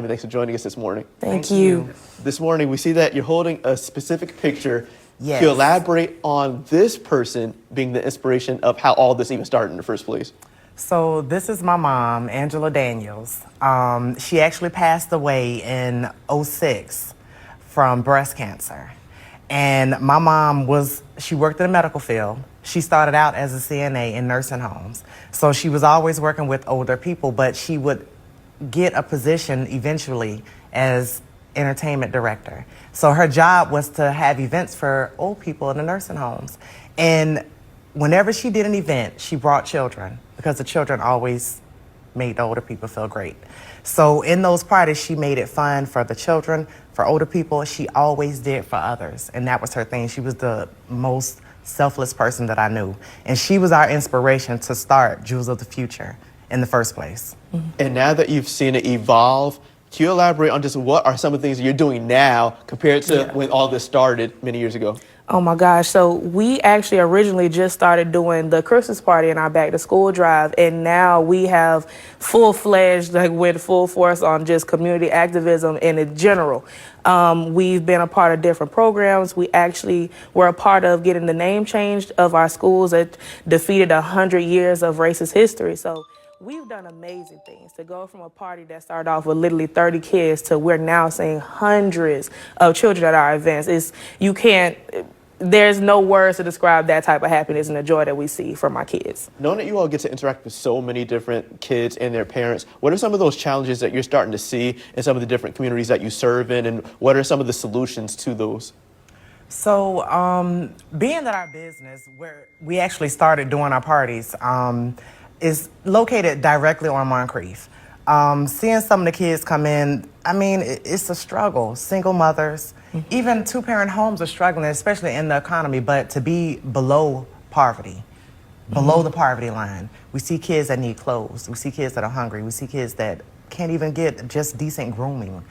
Thanks for joining us this morning. Thank you. This morning, we see that you're holding a specific picture. Yes. Can you elaborate on this person being the inspiration of how all this even started in the first place? So this is my mom, Angela Daniels. She actually passed away in '06 from breast cancer. And my mom she worked in the medical field. She started out as a CNA in nursing homes. So she was always working with older people, but she would get a position eventually as entertainment director. So her job was to have events for old people in the nursing homes. And whenever she did an event, she brought children because the children always made the older people feel great. So in those parties, she made it fun for the children, for older people. She always did for others, and that was her thing. She was the most selfless person that I knew. And she was our inspiration to start Jewels of the Future in the first place. And now that you've seen it evolve, can you elaborate on just what are some of the things you're doing now compared to when all this started many years ago? Oh my gosh. So we actually originally just started doing the Christmas party in our back to school drive. And now we have full-fledged, like with full force on just community activism in general. We've been a part of different programs. We actually were a part of getting the name changed of our schools that defeated 100 years of racist history. So we've done amazing things to go from a party that started off with literally 30 kids to we're now seeing hundreds of children at our events. There's no words to describe that type of happiness and the joy that we see from our kids. Knowing that you all get to interact with so many different kids and their parents, what are some of those challenges that you're starting to see in some of the different communities that you serve in, and what are some of the solutions to those? So being that our business, where we actually started doing our parties, is located directly on Moncrief. Seeing some of the kids come in, I mean, it's a struggle. Single mothers, even two-parent homes are struggling, especially in the economy, but to be below poverty, below the poverty line. We see kids that need clothes. We see kids that are hungry. We see kids that can't even get just decent grooming.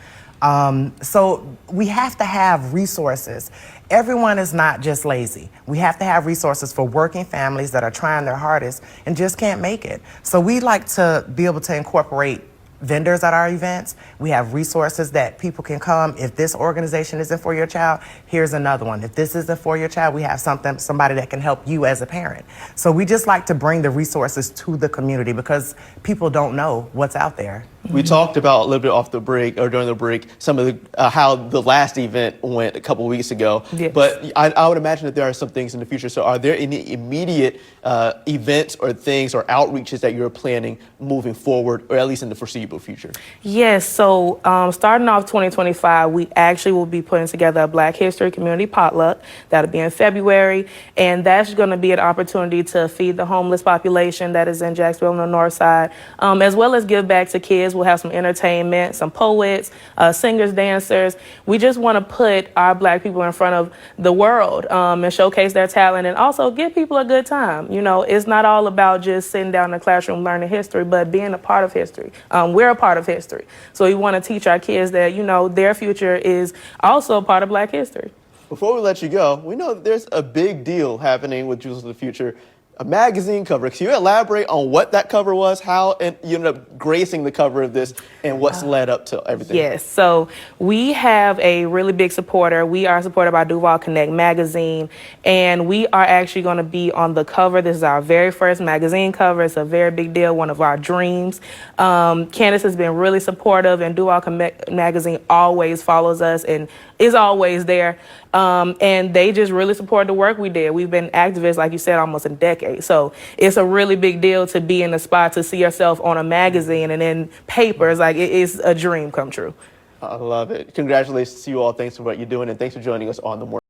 So we have to have resources. Everyone is not just lazy. We have to have resources for working families that are trying their hardest and just can't make it. So we like to be able to incorporate vendors at our events. We have resources that people can come. If this organization isn't for your child, here's another one. If this isn't for your child, we have somebody that can help you as a parent. So we just like to bring the resources to the community because people don't know what's out there. We talked about a little bit off the break or during the break some of the how the last event went a couple weeks ago. Yes. But I would imagine that there are some things in the future. So are there any immediate events or things or outreaches that you're planning moving forward, or at least in the foreseeable future? Yes, so starting off 2025, we actually will be putting together a Black History Community Potluck. That'll be in February, and that's going to be an opportunity to feed the homeless population that is in Jacksonville on the north side, as well as give back to kids. We'll have some entertainment, some poets, singers, dancers. We just want to put our Black people in front of the world and showcase their talent and also give people a good time. You know, it's not all about just sitting down in the classroom learning history, but being a part of history. We're a part of history. So we want to teach our kids that, you know, their future is also a part of Black history. Before we let you go, we know that there's a big deal happening with Jewels of the Future, a magazine cover. Can you elaborate on what that cover was, how you ended up gracing the cover of this, and what's led up to everything? Yes, so we have a really big supporter. We are supported by Duval Connect Magazine, and we are actually going to be on the cover. This is our very first magazine cover. It's a very big deal, one of our dreams. Candace has been really supportive, and Duval Connect Magazine always follows us and is always there. And they just really support the work we did. We've been activists, like you said, almost a decade. So it's a really big deal to be in the spot, to see yourself on a magazine and in papers. Like, it is a dream come true. I love it. Congratulations to you all. Thanks for what you're doing, and thanks for joining us on The Morning.